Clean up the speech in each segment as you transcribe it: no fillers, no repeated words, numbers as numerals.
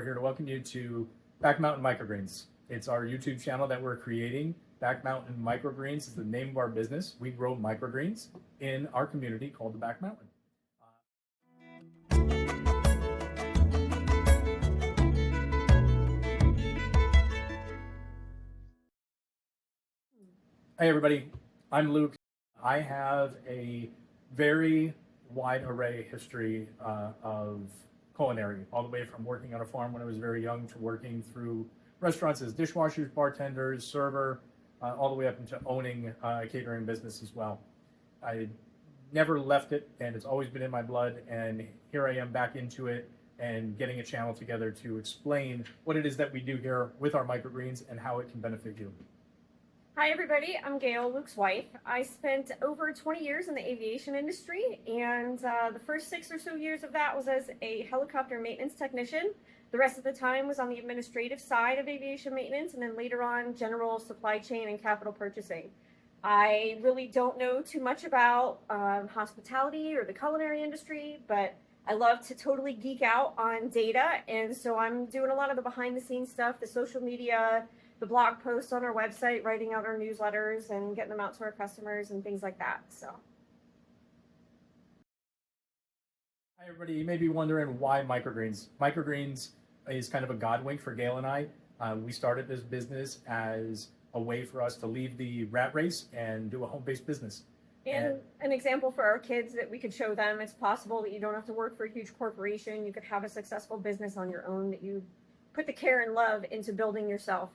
We're here to welcome you to Back Mountain Microgreens. It's our YouTube channel that we're creating. Back Mountain Microgreens is the name of our business. We grow microgreens in our community called the Back Mountain. Hey everybody, I'm Luke. I have a very wide array history of culinary, all the way from working on a farm when I was very young to working through restaurants as dishwashers, bartenders, server, all the way up into owning a catering business as well. I never left it, and it's always been in my blood, and here I am back into it and getting a channel together to explain what it is that we do here with our microgreens and how it can benefit you. Hi everybody, I'm Gail, Luke's wife. I spent over 20 years in the aviation industry, and the first 6 or so years of that was as a helicopter maintenance technician. The rest of the time was on the administrative side of aviation maintenance, and then later on general supply chain and capital purchasing. I really don't know too much about hospitality or the culinary industry, but I love to totally geek out on data, and so I'm doing a lot of the behind the scenes stuff, the social media, the blog posts on our website, writing out our newsletters and getting them out to our customers and things like that. So. Hi everybody, you may be wondering why microgreens. Microgreens is kind of a God wink for Gail and I. We started this business as a way for us to leave the rat race and do a home-based business. And an example for our kids that we could show them, it's possible that you don't have to work for a huge corporation. You could have a successful business on your own that you put the care and love into building yourself.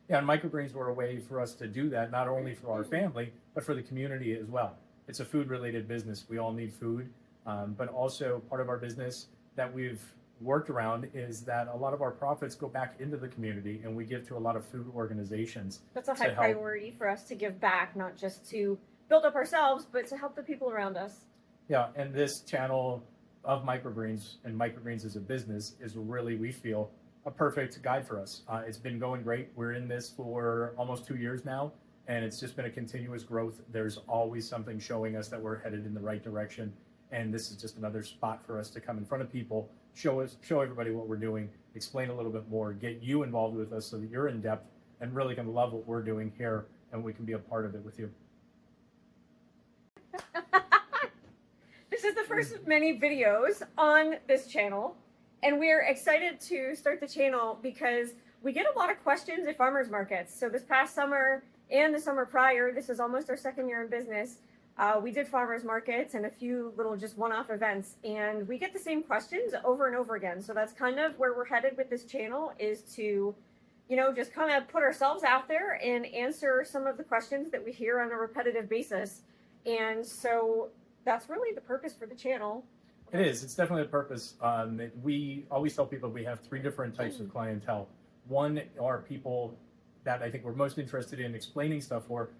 Yeah, and microgreens were a way for us to do that, not only for our family, but for the community as well. It's a food-related business. We all need food, but also part of our business that we've worked around is that a lot of our profits go back into the community, and we give to a lot of food organizations. That's a high priority for us to give back, not just to build up ourselves, but to help the people around us. Yeah, and this channel of microgreens and microgreens as a business is really, we feel, a perfect guide for us. It's been going great. We're in this for almost 2 years now, and it's just been a continuous growth. There's always something showing us that we're headed in the right direction, and this is just another spot for us to come in front of people, show everybody what we're doing, explain a little bit more, get you involved with us so that you're in depth and really can love what we're doing here, and we can be a part of it with you. This is the first of many videos on this channel. And we're excited to start the channel because we get a lot of questions at farmers markets. So this past summer and the summer prior, this is almost our 2nd year in business, we did farmers markets and a few little just one-off events. And we get the same questions over and over again. So that's kind of where we're headed with this channel, is to, just kind of put ourselves out there and answer some of the questions that we hear on a repetitive basis. And so that's really the purpose for the channel. It is. It's definitely a purpose. We always tell people we have 3 different types of clientele. One are people that I think we're most interested in explaining stuff for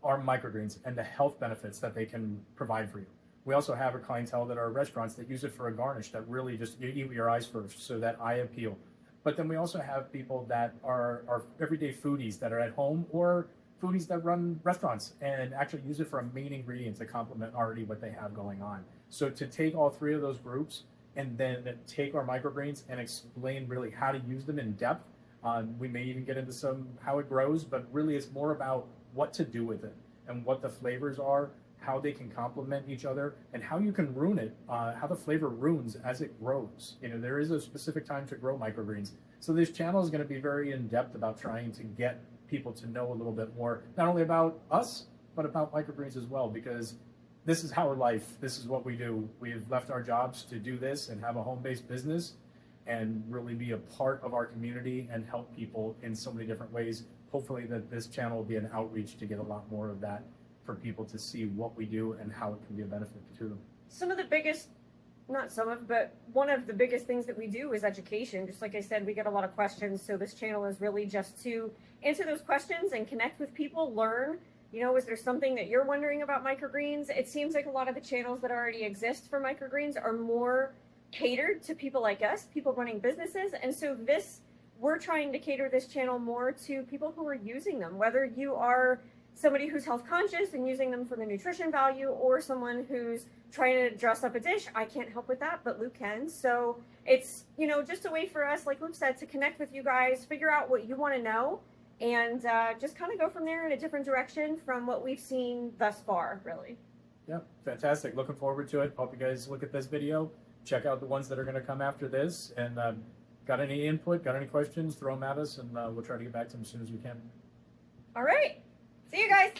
are microgreens and the health benefits that they can provide for you. We also have a clientele that are restaurants that use it for a garnish that really just you eat with your eyes first, so that eye appeal. But then we also have people that are everyday foodies that are at home, or foodies that run restaurants and actually use it for a main ingredient to complement already what they have going on. So to take all 3 of those groups and then take our microgreens and explain really how to use them in depth. We may even get into some how it grows, but really it's more about what to do with it and what the flavors are, how they can complement each other, and how you can ruin it, how the flavor ruins as it grows. There is a specific time to grow microgreens. So this channel is going to be very in-depth about trying to get people to know a little bit more, not only about us, but about microgreens as well, because this is our life. This is what we do. We've left our jobs to do this and have a home-based business and really be a part of our community and help people in so many different ways. Hopefully that this channel will be an outreach to get a lot more of that for people to see what we do and how it can be a benefit to them. Some of the biggest, not some of, but one of the biggest things that we do is education. Just like I said, we get a lot of questions. So this channel is really just to answer those questions and connect with people, learn. Is there something that you're wondering about microgreens? It seems like a lot of the channels that already exist for microgreens are more catered to people like us, people running businesses. And so we're trying to cater this channel more to people who are using them, whether you are somebody who's health conscious and using them for the nutrition value, or someone who's trying to dress up a dish. I can't help with that, but Luke can. So it's, you know, just a way for us, like Luke said, to connect with you guys, figure out what you want to know, and just kind of go from there in a different direction from what we've seen thus far, really. Yeah, fantastic. Looking forward to it. Hope you guys look at this video, check out the ones that are going to come after this, and got any input, got any questions, throw them at us, and we'll try to get back to them as soon as we can. All right. See you guys.